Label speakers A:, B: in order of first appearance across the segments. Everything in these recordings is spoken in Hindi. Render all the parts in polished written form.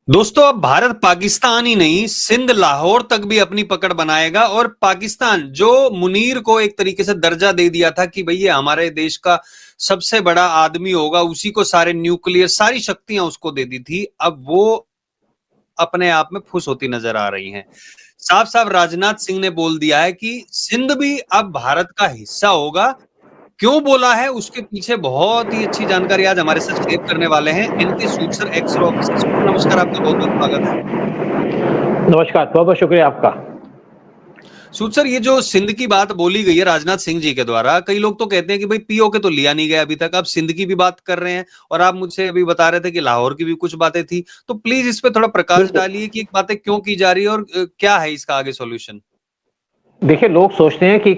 A: दोस्तों अब भारत पाकिस्तान ही नहीं सिंध लाहौर तक भी अपनी पकड़ बनाएगा और पाकिस्तान जो मुनीर को एक तरीके से दर्जा दे दिया था कि भाई ये हमारे देश का सबसे बड़ा आदमी होगा, उसी को सारे न्यूक्लियर सारी शक्तियां उसको दे दी थी, अब वो अपने आप में फुस होती नजर आ रही हैं। साफ साफ राजनाथ सिंह ने बोल दिया है कि सिंध भी अब भारत का हिस्सा होगा। क्यों बोला है उसके पीछे बहुत ही अच्छी जानकारी आज हमारे साथ शेयर करने वाले हैं इनके सूद सर एक्स ऑफिसर। सूद नमस्कार, आपका बहुत बहुत स्वागत है।
B: नमस्कार, बहुत बहुत शुक्रिया आपका।
A: सूद सर, ये जो सिंध की बात बोली गई है राजनाथ सिंह जी के द्वारा, कई लोग तो कहते हैं कि भाई पीओके तो लिया नहीं गया अभी तक, अब सिंध की भी बात कर रहे हैं और आप मुझसे अभी बता रहे थे कि लाहौर की भी कुछ बातें थी, तो प्लीज इस पे थोड़ा प्रकाश डालिए कि बातें क्यों की जा रही है और क्या है इसका आगे सॉल्यूशन।
B: देखिए, लोग सोचते हैं कि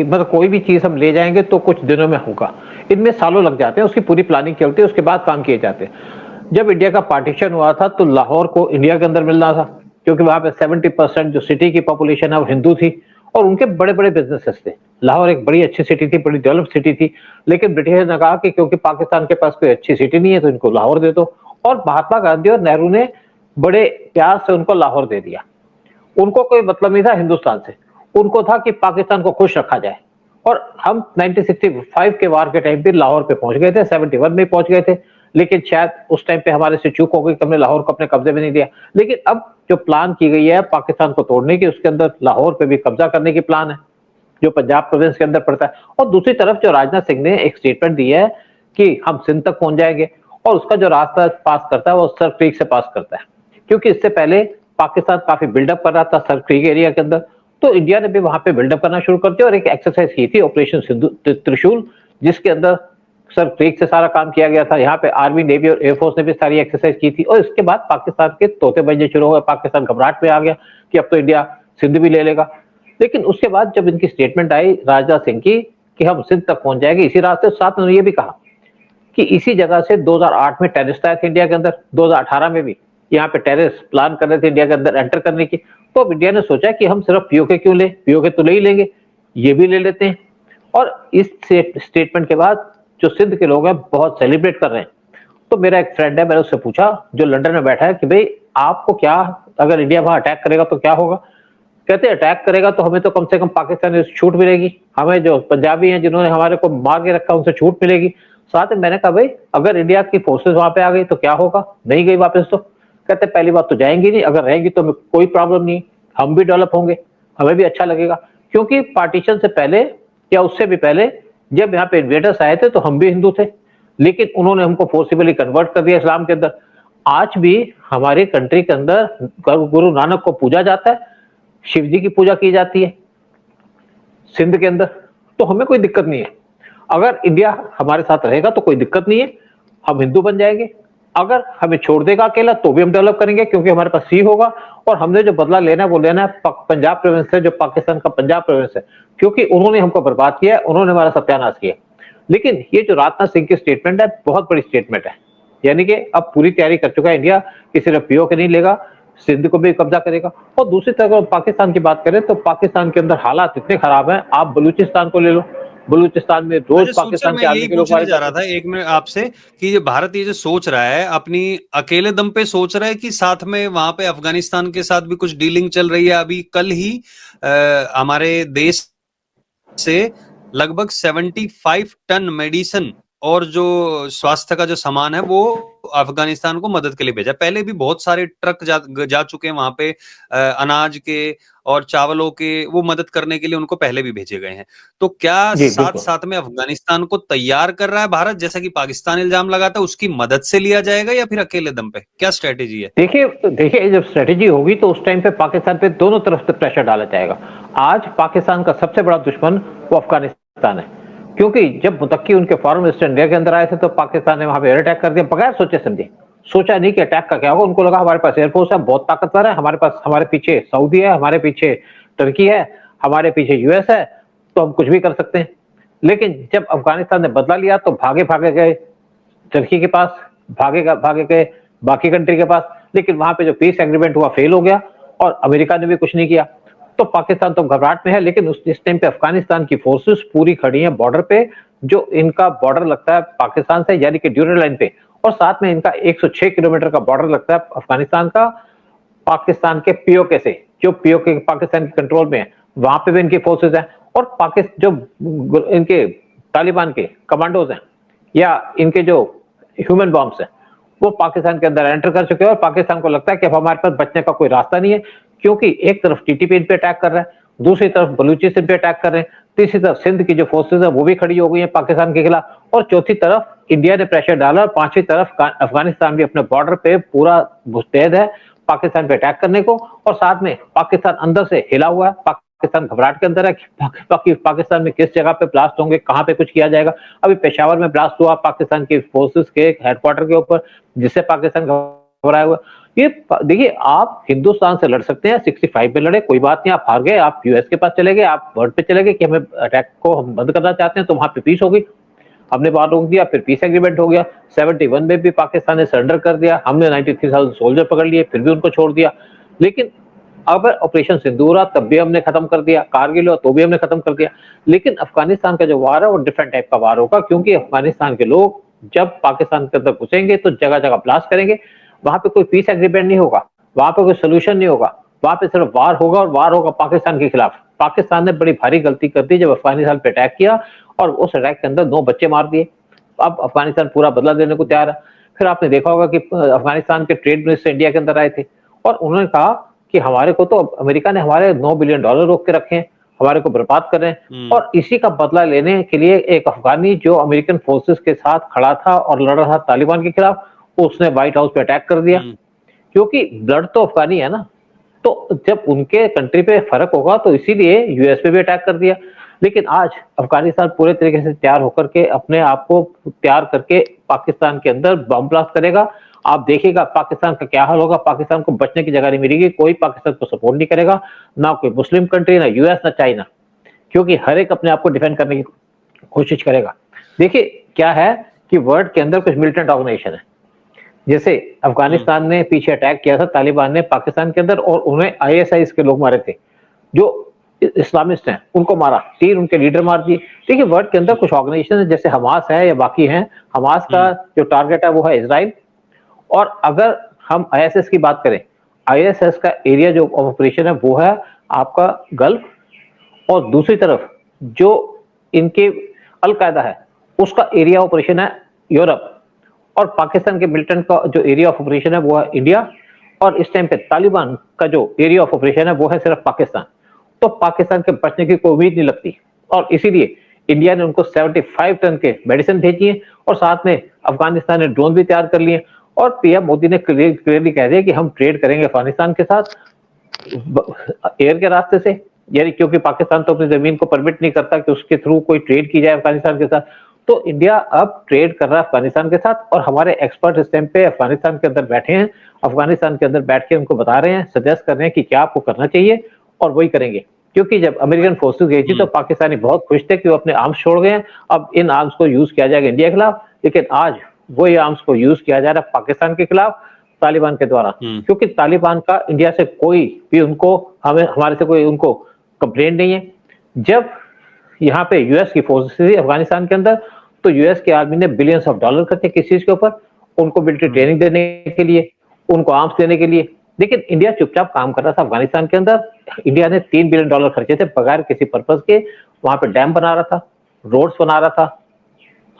B: मतलब कोई भी चीज हम ले जाएंगे तो कुछ दिनों में होगा। इनमें सालों लग जाते हैं, उसकी पूरी प्लानिंग चलती है, उसके बाद काम किए जाते हैं। जब इंडिया का पार्टीशन हुआ था तो लाहौर को इंडिया के अंदर मिलना था, क्योंकि वहां पे 70% जो सिटी की पॉपुलेशन है वो हिंदू थी और उनके बड़े बड़े बिजनेसेस थे। लाहौर एक बड़ी अच्छी सिटी थी, बड़ी डेवलप सिटी थी, लेकिन ब्रिटिश ने कहा कि क्योंकि पाकिस्तान के पास कोई अच्छी सिटी नहीं है तो इनको लाहौर दे दो। और महात्मा गांधी और नेहरू ने बड़े प्यार से उनको लाहौर दे दिया। उनको कोई मतलब नहीं था हिंदुस्तान से, उनको था कि पाकिस्तान को खुश रखा जाए। और हम 1965 के वार के टाइम पे लाहौर पे पहुंच गए थे, 71 में पहुंच गए थे, लेकिन शायद उस टाइम पे हमारे से चूक हो गई कि हमने लाहौर को अपने कब्जे में नहीं दिया। लेकिन अब जो प्लान की गई है पाकिस्तान को तोड़ने की, उसके अंदर लाहौर पे भी कब्जा करने की प्लान है, जो पंजाब प्रोविंस के अंदर पड़ता है। और दूसरी तरफ जो राजनाथ सिंह ने एक स्टेटमेंट दी है कि हम सिंध तक पहुंच जाएंगे, और उसका जो रास्ता पास करता है वो सर क्रीक से पास करता है, क्योंकि इससे पहले पाकिस्तान काफी बिल्डअप कर रहा था सर क्रीक एरिया के अंदर। तो इंडिया ने भी वहां पे बिल्डअप करना शुरू कर दिया और एक एक्सरसाइज की थी ऑपरेशन सिंधु त्रिशूल, जिसके अंदर सर क्रीक से सारा काम किया गया था। यहाँ पे आर्मी, नेवी और एयरफोर्स ने भी सारी एक्सरसाइज की थी। और इसके बाद पाकिस्तान के तोते बजने शुरू हुए, पाकिस्तान घबराहट में आ गया कि अब तो इंडिया सिंध भी ले लेगा। लेकिन उसके बाद जब इनकी स्टेटमेंट आई राजनाथ सिंह की कि हम सिंध तक पहुंच जाएंगे इसी रास्ते, साथ में उन्होंने ये भी कहा कि इसी जगह से 2008 में टेररिस्ट आए थे इंडिया के अंदर, 2018 में भी यहाँ पे टेररिस्ट प्लान कर रहे थे इंडिया के अंदर एंटर करने की। तो अब इंडिया ने सोचा कि हम सिर्फ पीओके क्यों ले, पीओके तो ले ही लेंगे, ये भी ले लेते हैं। और इस स्टेटमेंट के बाद जो सिंध के लोग हैं बहुत सेलिब्रेट कर रहे हैं। तो मेरा एक फ्रेंड है, मैंने उससे पूछा जो लंदन में बैठा है कि भाई आपको क्या, अगर इंडिया वहां अटैक करेगा तो क्या होगा? कहते अटैक करेगा तो हमें तो कम से कम पाकिस्तान से छूट मिलेगी, हमें जो पंजाबी हैं जिन्होंने हमारे को मार के रखा उनसे छूट मिलेगी। साथ में मैंने कहा भाई अगर इंडिया की फोर्सेस वहां पे आ गई तो क्या होगा? नहीं गई वापस तो? कहते पहली बात तो जाएंगी नहीं, अगर रहेंगी तो हमें कोई प्रॉब्लम नहीं, हम भी डेवलप होंगे, हमें भी अच्छा लगेगा। क्योंकि पार्टीशन से पहले या उससे भी पहले जब यहाँ पे इन्वेडर्स आए थे तो हम भी हिंदू थे, लेकिन उन्होंने हमको फोर्सिबली कन्वर्ट कर दिया इस्लाम के अंदर। आज भी हमारी कंट्री के अंदर गुरु नानक को पूजा जाता है, शिव जी की पूजा की जाती है सिंध के अंदर, तो हमें कोई दिक्कत नहीं है। अगर इंडिया हमारे साथ रहेगा तो कोई दिक्कत नहीं है, हम हिंदू बन जाएंगे। अगर हमें छोड़ देगा अकेला तो भी हम डेवलप करेंगे, क्योंकि हमारे पास सी होगा। और हमने जो बदला लेना है वो लेना है पंजाब प्रोविंस से, जो पाकिस्तान का पंजाब प्रोविंस है, क्योंकि उन्होंने हमको बर्बाद किया, उन्होंने हमारा सत्यानाश किया। लेकिन ये जो राजनाथ सिंह की स्टेटमेंट है बहुत बड़ी स्टेटमेंट है, यानी कि अब पूरी तैयारी कर चुका है इंडिया कि सिर्फ पीओके नहीं लेगा, सिंध को भी कब्जा करेगा। और दूसरी तरफ पाकिस्तान की बात करें तो पाकिस्तान के अंदर हालात इतने खराब हैं, आप बलूचिस्तान को ले लो, बलूचिस्तान में रोज पाकिस्तान
A: मैं
B: के
A: यही
B: आर्मी के लोग
A: पूछने
B: मारे
A: जा रहा
B: जाते
A: था एक मिनट आपसे कि ये भारत ये जो सोच रहा है अपनी अकेले दम पे सोच रहा है कि साथ में वहां पे अफगानिस्तान के साथ भी कुछ डीलिंग चल रही है। अभी कल ही हमारे देश से लगभग 75 टन मेडिसिन और जो स्वास्थ्य का जो सामान है वो अफगानिस्तान को मदद के लिए भेजा। पहले भी बहुत सारे ट्रक जा चुके हैं वहां पे अनाज के और चावलों के, वो मदद करने के लिए उनको पहले भी भेजे गए हैं। तो क्या
B: जी
A: साथ
B: बिल्कुल।
A: साथ में अफगानिस्तान को तैयार कर रहा है भारत, जैसा कि पाकिस्तान इल्जाम लगाता है, उसकी मदद से लिया जाएगा या फिर अकेले दम पे? क्या स्ट्रेटेजी है?
B: देखिए देखिए, जब स्ट्रेटेजी होगी तो उस टाइम पे पाकिस्तान पे दोनों तरफ से प्रेशर डाला जाएगा। आज पाकिस्तान का सबसे बड़ा दुश्मन वो अफगानिस्तान है, क्योंकि जब मुतक्की उनके फॉरेन मिनिस्टर इंडिया के अंदर आए थे तो पाकिस्तान ने वहां पे एयर अटैक कर दिया बगैर सोचे समझे। सोचा नहीं कि अटैक का क्या होगा, उनको लगा हमारे पास एयरफोर्स है, बहुत ताकतवर है, हमारे पास, हमारे पीछे सऊदी है, हमारे पीछे टर्की है, हमारे पीछे यूएस है, तो हम कुछ भी कर सकते हैं। लेकिन जब अफगानिस्तान ने बदला लिया तो भागे भागे गए टर्की के पास, भागे गए बाकी कंट्री के पास। लेकिन वहां पे जो पीस एग्रीमेंट हुआ फेल हो गया और अमेरिका ने भी कुछ नहीं किया। तो पाकिस्तान तो घबराहट में है, लेकिन उस इस टाइम पे अफगानिस्तान की फोर्सेस पूरी खड़ी हैं बॉर्डर पे, जो इनका बॉर्डर लगता है पाकिस्तान से, यानी कि ड्यूरल लाइन पे। और साथ में इनका 106 किलोमीटर का बॉर्डर लगता है अफगानिस्तान का पाकिस्तान के पीओके से, जो पीओके पाकिस्तान के कंट्रोल में है, वहां पे भी इनकी फोर्सेस हैं। और पाकिस्तान जो इनके तालिबान के कमांडोज हैं या इनके जो ह्यूमन बॉम्ब्स हैं, वो पाकिस्तान के अंदर एंटर कर चुके हैं और पाकिस्तान को लगता है कि अब हमारे पास बचने का कोई रास्ता नहीं है, क्योंकि एक तरफ टीटीपी इन पे अटैक कर रहा है, दूसरी तरफ बलूचिस्तान पे अटैक कर रहे हैं, तीसरी तरफ सिंध की जो फोर्सेस है वो भी खड़ी हो गई है पाकिस्तान के खिलाफ, और चौथी तरफ इंडिया ने प्रेशर डाला, और पांचवी तरफ अफगानिस्तान भी अपने बॉर्डर पे पूरा मुस्तैद है पाकिस्तान पे अटैक करने को। और साथ में पाकिस्तान अंदर से हिला हुआ है, पाकिस्तान घबराहट के अंदर है कि पाकिस्तान में किस जगह पे ब्लास्ट होंगे, कहां पे कुछ किया जाएगा। अभी पेशावर में ब्लास्ट हुआ पाकिस्तान की फोर्सेस के हेडक्वार्टर के ऊपर, जिससे पाकिस्तान घबराया हुआ। ये देखिए, आप हिंदुस्तान से लड़ सकते हैं, 65 में लड़े, कोई बात नहीं, आप हार गए, आप यूएस के पास चले गए, आप वर्ल्ड पे चले गए कि हमें अटैक को हम बंद करना चाहते हैं, तो वहां पे पीस होगी, हमने बात रोक दिया, फिर पीस एग्रीमेंट हो गया। 71 में भी पाकिस्तान ने सरेंडर कर दिया, हमने 93,000 सोल्जर पकड़ लिए, फिर भी उनको छोड़ दिया। लेकिन अब ऑपरेशन सिंदूर तब भी हमने खत्म कर दिया, कारगिल हुआ तो भी हमने खत्म कर दिया। लेकिन अफगानिस्तान का जो वार है वो डिफरेंट टाइप का वार होगा, क्योंकि अफगानिस्तान के लोग जब पाकिस्तान के अंदर घुसेंगे तो जगह जगह ब्लास्ट करेंगे, वहां पे कोई पीस एग्रीमेंट नहीं होगा, वहां पे कोई सोल्यूशन नहीं होगा, वहां पे सिर्फ वार होगा, और वार होगा पाकिस्तान के खिलाफ। पाकिस्तान ने बड़ी भारी गलती कर दी जब अफगानिस्तान पे अटैक किया, और उस अटैक के अंदर 9 बच्चे मार दिए। अब अफगानिस्तान पूरा बदला देने को तैयार है। फिर आपने देखा होगा कि अफगानिस्तान के ट्रेड मिनिस्टर इंडिया के अंदर आए थे, और उन्होंने कहा कि हमारे को तो अमेरिका ने हमारे $9 बिलियन रोक के रखे हैं, हमारे को बर्बाद कर रहे हैं, और इसी का बदला लेने के लिए एक अफगानी जो अमेरिकन फोर्सेस के साथ खड़ा था और लड़ रहा था तालिबान के खिलाफ, उसने व्हाइट हाउस पे अटैक कर दिया। क्योंकि ब्लड तो अफगानी है ना, तो जब उनके कंट्री पे फर्क होगा तो इसीलिए यूएस पे भी अटैक कर दिया। लेकिन आज अफगानिस्तान पूरे तरीके से तैयार होकर के अपने आप को तैयार करके पाकिस्तान के अंदर बम ब्लास्ट करेगा। आप देखिएगा पाकिस्तान का क्या हाल होगा, पाकिस्तान को बचने की जगह नहीं मिलेगी, कोई पाकिस्तान को सपोर्ट नहीं करेगा, ना कोई मुस्लिम कंट्री, ना यूएस, ना चाइना, क्योंकि हर एक अपने आप को डिफेंड करने की कोशिश करेगा। देखिए क्या है कि वर्ल्ड के अंदर कुछ मिलिटेंट ऑर्गेनाइजेशन है, जैसे अफगानिस्तान ने पीछे अटैक किया था तालिबान ने पाकिस्तान के अंदर, और उन्हें आईएसआई के लोग मारे थे जो इस्लामिस्ट हैं, उनको मारा, 3 उनके लीडर मार दिए। देखिए वर्ल्ड के अंदर कुछ ऑर्गेनाइजेशन है जैसे हमास है या बाकी हैं, हमास का जो टारगेट है वो है इजराइल, और अगर हम आईएसएस की बात करें, आईएसएस का एरिया जो ऑपरेशन है वो है आपका गल्फ, और दूसरी तरफ जो इनके अल कायदा है उसका एरिया ऑपरेशन है यूरोप, और पाकिस्तान के मिलिटेंट का जो एरिया ऑफ ऑपरेशन है वो है इंडिया, और इस टाइम पे तालिबान का जो एरिया ऑफ ऑपरेशन है वो है सिर्फ पाकिस्तान। तो पाकिस्तान के बचने की कोई उम्मीद नहीं लगती, और इसीलिए इंडिया ने उनको 75 टन के मेडिसिन भेजी है, और साथ में अफगानिस्तान ने ड्रोन भी तैयार कर लिए, और पीएम मोदी ने क्लियरली कह दिया कि हम ट्रेड करेंगे अफगानिस्तान के साथ एयर के रास्ते से, यानी क्योंकि पाकिस्तान तो अपनी जमीन को परमिट नहीं करता कि उसके थ्रू कोई ट्रेड की जाए अफगानिस्तान के साथ, तो इंडिया अब ट्रेड कर रहा है अफगानिस्तान के साथ। और हमारे एक्सपर्ट इस टाइम पे अफगानिस्तान के अंदर बैठे हैं, अफगानिस्तान के अंदर बैठ के उनको बता रहे हैं, सजेस्ट कर रहे हैं कि क्या आपको करना चाहिए, और वही करेंगे। क्योंकि जब अमेरिकन फोर्सेस गई थी तो पाकिस्तानी बहुत खुश थे कि वो अपने आर्म्स छोड़ गए हैं, अब इन आर्म्स को यूज किया जाएगा इंडिया के खिलाफ, लेकिन आज वही आर्म्स को यूज किया जा रहा है पाकिस्तान के खिलाफ तालिबान के द्वारा। क्योंकि तालिबान का इंडिया से कोई भी उनको हमारे से कोई उनको कंप्लेंट नहीं है। जब यहाँ पे यूएस की फोर्सेस थी अफगानिस्तान के अंदर, तो यूएस की आर्मी ने बिलियंस ऑफ डॉलर खर्चे किस चीज के ऊपर, उनको मिलिट्री ट्रेनिंग देने के लिए, उनको आर्म्स देने के लिए। लेकिन इंडिया चुपचाप काम कर रहा था अफगानिस्तान के अंदर। इंडिया ने $3 बिलियन खर्चे थे बगैर किसी पर्पज के, वहां पे डैम बना रहा था, रोड्स बना रहा था,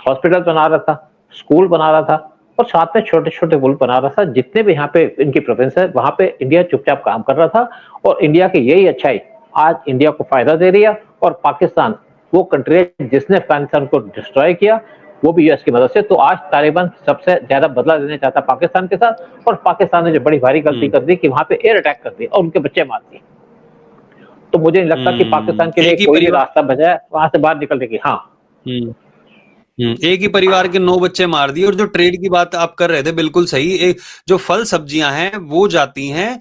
B: हॉस्पिटल बना रहा था, स्कूल बना रहा था, और साथ में छोटे छोटे पुल बना रहा था। जितने भी यहाँ पे इनकी प्रोविंस है वहां पे इंडिया चुपचाप काम कर रहा था, और इंडिया की यही अच्छाई आज इंडिया को फायदा दे रही है। और पाकिस्तान वो कंट्री है जिसने अफगानिस्तान को डिस्ट्रॉय किया, वो भी यूएस की मदद से। तो आज तालिबान सबसे ज्यादा बदला लेना चाहता पाकिस्तान के साथ, और पाकिस्तान ने जो बड़ी भारी गलती कर दी कि वहां पे एयर अटैक कर दिया और उनके बच्चे मार दिए। तो मुझे नहीं लगता कि पाकिस्तान के लिए कोई रास्ता बचा है वहां से बाहर निकलने की। हाँ,
A: एक ही परिवार के 9 बच्चे मार दिए। और जो ट्रेड की बात आप कर रहे थे, बिल्कुल सही, एक जो फल सब्जियां हैं वो जाती हैं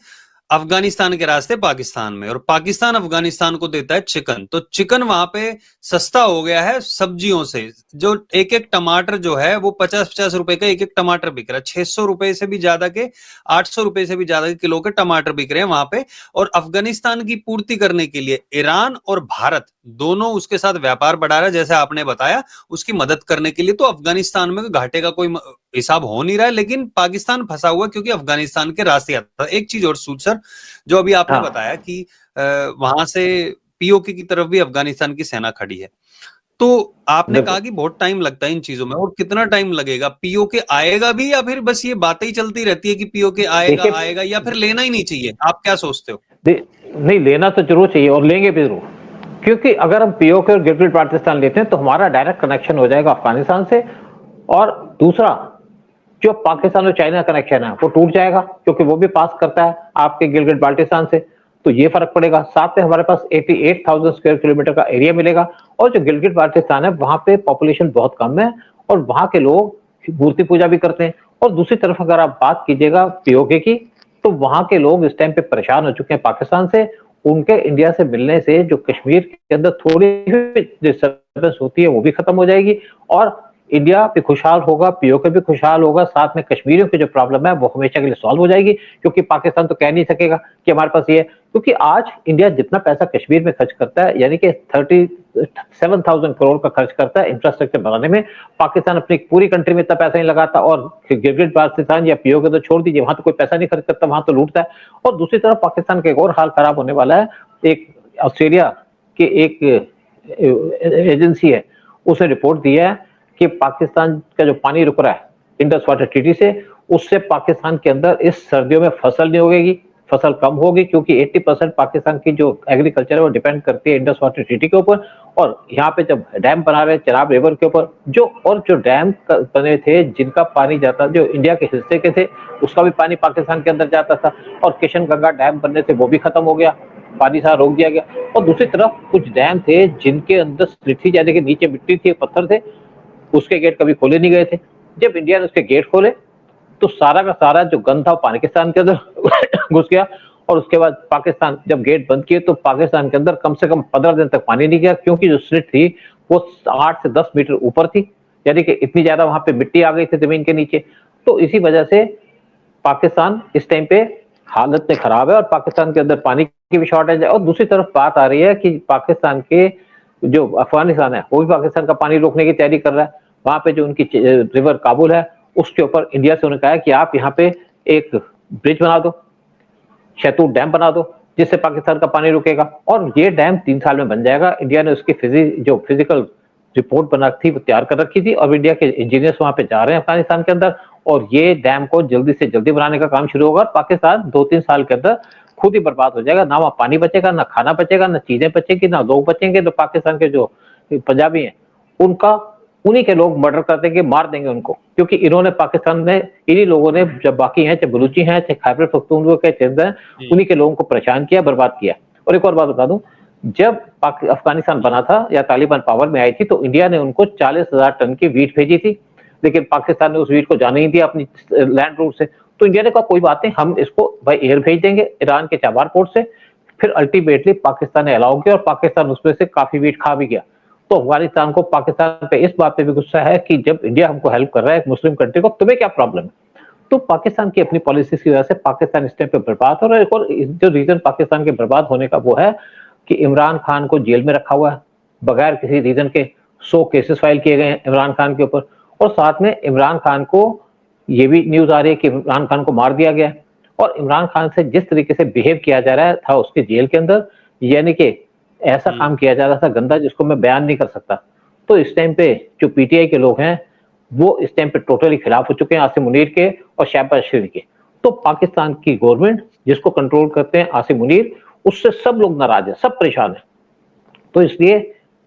A: अफगानिस्तान के रास्ते पाकिस्तान में, और पाकिस्तान अफगानिस्तान को देता है चिकन। तो चिकन वहां पे सस्ता हो गया है सब्जियों से। जो एक एक टमाटर जो है वो 50-50 रुपए का एक एक टमाटर बिक रहा है, 600 रुपए से भी ज्यादा के, 800 रुपए से भी ज्यादा के किलो के टमाटर बिक रहे हैं वहां पे। और अफगानिस्तान की पूर्ति करने के लिए ईरान और भारत दोनों उसके साथ व्यापार बढ़ा रहा है, जैसे आपने बताया, उसकी मदद करने के लिए। तो अफगानिस्तान में घाटे का कोई हिसाब हो नहीं रहा है, लेकिन पाकिस्तान फंसा हुआ है क्योंकि अफगानिस्तान के रास्ते आता है। एक चीज और सूद सर, जो अभी आपने
B: हाँ
A: बताया कि वहां से पीओके की तरफ भी अफगानिस्तान की सेना खड़ी है, तो आपने कहा
B: बिल्कुल।
A: कि बहुत टाइम लगता है इन चीजों में, और कितना टाइम लगेगा? पीओके आएगा भी, या फिर बस ये बातें ही चलती रहती है कि पीओके आएगा
B: देखिए
A: आएगा, या फिर लेना ही नहीं चाहिए? आप क्या सोचते हो?
B: नहीं, लेना तो जरूर चाहिए और लेंगे भी जरूर, क्योंकि अगर हम पीओके और गिलगिट बाल्टिस्तान लेते हैं तो हमारा डायरेक्ट कनेक्शन हो जाएगा अफगानिस्तान से, और दूसरा जो पाकिस्तान और चाइना कनेक्शन है वो टूट जाएगा, क्योंकि वो भी पास करता है आपके गिलगिट बाल्टिस्तान से, तो ये फर्क पड़ेगा। साथ में हमारे पास 88,000 स्क्वायर किलोमीटर का एरिया मिलेगा, और जो गिलगिट बाल्टिस्तान है वहां पे पॉपुलेशन बहुत कम है, और वहां के लोग मूर्ति पूजा भी करते हैं। और दूसरी तरफ अगर आप बात कीजिएगा पीओके की, तो वहां के लोग इस टाइम पे परेशान हो चुके हैं पाकिस्तान से। उनके इंडिया से मिलने से जो कश्मीर के अंदर थोड़ी डिस्टर्बेंस होती है वो भी खत्म हो जाएगी, और इंडिया भी खुशहाल होगा, पीओके भी खुशहाल होगा, साथ में कश्मीरियों की जो प्रॉब्लम है वो हमेशा के लिए सॉल्व हो जाएगी, क्योंकि पाकिस्तान तो कह नहीं सकेगा कि हमारे पास ये है। क्योंकि आज इंडिया जितना पैसा कश्मीर में खर्च करता है, यानी कि 37,000 करोड़ का खर्च करता है इंफ्रास्ट्रक्चर बनाने में, पाकिस्तान अपनी पूरी कंट्री में इतना पैसा नहीं लगाता। और गिलगिट बाल्टिस्तान या पीओके तो छोड़ दीजिए, वहां तो कोई पैसा नहीं खर्च करता, वहां तो लूटता है। और दूसरी तरफ पाकिस्तान का एक और हाल खराब होने वाला है। एक ऑस्ट्रेलिया की एक एजेंसी है, उसने रिपोर्ट दिया है कि पाकिस्तान का जो पानी रुक रहा है इंडस वाटर ट्रीटी से, उससे पाकिस्तान के अंदर इस सर्दियों में फसल नहीं होगी, फसल कम होगी, क्योंकि 80% पाकिस्तान की जो एग्रीकल्चर है वो डिपेंड करती है इंडस वाटर ट्रीटी के ऊपर। और यहाँ पे जब डैम बना रहे चनाब रिवर के ऊपर, जो डैम बने थे जिनका पानी जाता, जो इंडिया के हिस्से के थे, उसका भी पानी पाकिस्तान के अंदर जाता था, और किशन गंगा डैम बनने से वो भी खत्म हो गया, पानी सारा रोक दिया गया। और दूसरी तरफ कुछ डैम थे जिनके अंदर स्लिट थी, जैसे कि नीचे मिट्टी थी, पत्थर थे, उसके गेट कभी खोले नहीं गए थे। जब इंडिया ने उसके गेट खोले तो सारा का सारा जो गंद था पाकिस्तान के अंदर घुस गया, और उसके बाद पाकिस्तान जब गेट बंद किए तो पाकिस्तान के अंदर कम से कम 15 दिन तक पानी नहीं गया, क्योंकि जो स्लिट थी वो 8 से 10 मीटर ऊपर थी, यानी कि इतनी ज्यादा वहां पे मिट्टी आ गई थी जमीन के नीचे। तो इसी वजह से पाकिस्तान इस टाइम पे हालत में खराब है, और पाकिस्तान के अंदर पानी की भी शॉर्टेज है। और दूसरी तरफ बात आ रही है कि पाकिस्तान के जो अफगानिस्तान है वो भी पाकिस्तान का पानी रोकने की तैयारी कर रहा है। वहां पे जो उनकी रिवर काबुल है उसके ऊपर इंडिया से उन्होंने कहा है कि आप यहाँ पे एक ब्रिज बना दो, शहतूत डैम बना दो, जिससे पाकिस्तान का पानी रुकेगा। और ये डैम 3 साल में बन जाएगा। इंडिया ने उसकी जो फिजिकल रिपोर्ट बना थी वो तैयार कर रखी थी, और इंडिया के इंजीनियर्स वहां पे जा रहे हैं अफगानिस्तान के अंदर, और ये डैम को जल्दी से जल्दी बनाने का काम शुरू होगा। पाकिस्तान 2-3 साल के अंदर खुद ही बर्बाद हो जाएगा, ना वहां पानी बचेगा, ना खाना बचेगा, ना चीजें बचेंगी, ना लोग बचेंगे। तो पाकिस्तान के जो पंजाबी हैं उनका, उन्हीं के लोग मर्डर कर देंगे, मार देंगे उनको, क्योंकि इन्होंने पाकिस्तान में, इन्हीं लोगों ने, जब बाकी हैं, चाहे बलूची हैं, चाहे खैबर पख्तूनख्वा के चंद हैं, उन्हीं के लोगों को परेशान किया, बर्बाद किया। और एक और बात बता दूं, जब अफगानिस्तान बना था या तालिबान पावर में आई थी तो इंडिया ने उनको 40,000 टन की वीट भेजी थी, लेकिन पाकिस्तान ने उस वीट को जाने नहीं दिया अपनी लैंड रूट से। तो इंडिया ने कहा कोई बात नहीं, हम इसको बाय एयर भेज देंगे ईरान के चाबार पोर्ट से। फिर अल्टीमेटली पाकिस्तान ने अलाउ किया, और पाकिस्तान उसमें से काफी वीट खा भी गया। तो अफगानिस्तान को पाकिस्तान पे इस बात पे भी गुस्सा है कि जब इंडिया हमको हेल्प कर रहा है, एक मुस्लिम कंट्री को, तुम्हें क्या प्रॉब्लम है? तो पाकिस्तान की अपनी पॉलिसी की वजह से पाकिस्तान इस टाइम पे बर्बाद हो रहा है। और जो रीजन पाकिस्तान के बर्बाद होने का वो है कि इमरान खान को जेल में रखा हुआ है बगैर किसी रीजन के। 100 केसेस फाइल किए गए हैं इमरान खान के ऊपर, और साथ में इमरान खान को ये भी न्यूज आ रही है कि इमरान खान को मार दिया गया है। और इमरान खान से जिस तरीके से बिहेव किया जा रहा था उसके जेल के अंदर, यानी कि ऐसा काम किया जा रहा था गंदा, जिसको मैं बयान नहीं कर सकता। तो इस टाइम पे जो पीटीआई के लोग हैं वो इस टाइम पे टोटली खिलाफ हो चुके हैं आसिम मुनीर के और शहबाज शरीफ के। तो पाकिस्तान की गवर्नमेंट जिसको कंट्रोल करते हैं आसिम मुनीर, उससे सब लोग नाराज है, सब परेशान है। तो इसलिए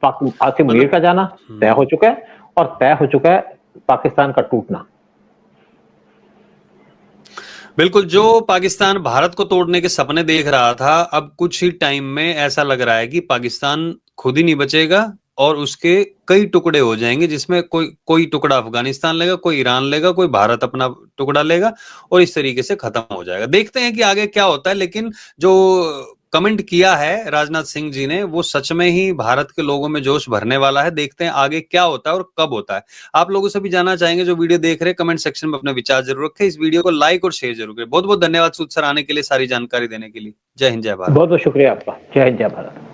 B: आसिम मुनीर का जाना तय हो चुका है, और तय हो चुका है पाकिस्तान का टूटना।
A: बिल्कुल, जो पाकिस्तान भारत को तोड़ने के सपने देख रहा था, अब कुछ ही टाइम में ऐसा लग रहा है कि पाकिस्तान खुद ही नहीं बचेगा और उसके कई टुकड़े हो जाएंगे, जिसमें कोई टुकड़ा अफगानिस्तान लेगा, कोई ईरान लेगा, कोई भारत अपना टुकड़ा लेगा, और इस तरीके से खत्म हो जाएगा। देखते हैं कि आगे क्या होता है। लेकिन जो कमेंट किया है राजनाथ सिंह जी ने, वो सच में ही भारत के लोगों में जोश भरने वाला है। देखते हैं आगे क्या होता है और कब होता है। आप लोगों से भी जानना चाहेंगे, जो वीडियो देख रहे हैं, कमेंट सेक्शन में अपने विचार जरूर रखें। इस वीडियो को लाइक और शेयर जरूर करें। बहुत बहुत धन्यवाद सूद सर आने के लिए, सारी जानकारी देने के लिए। जय हिंद, जय भारत।
B: बहुत बहुत शुक्रिया आपका। जय हिंद, जय भारत।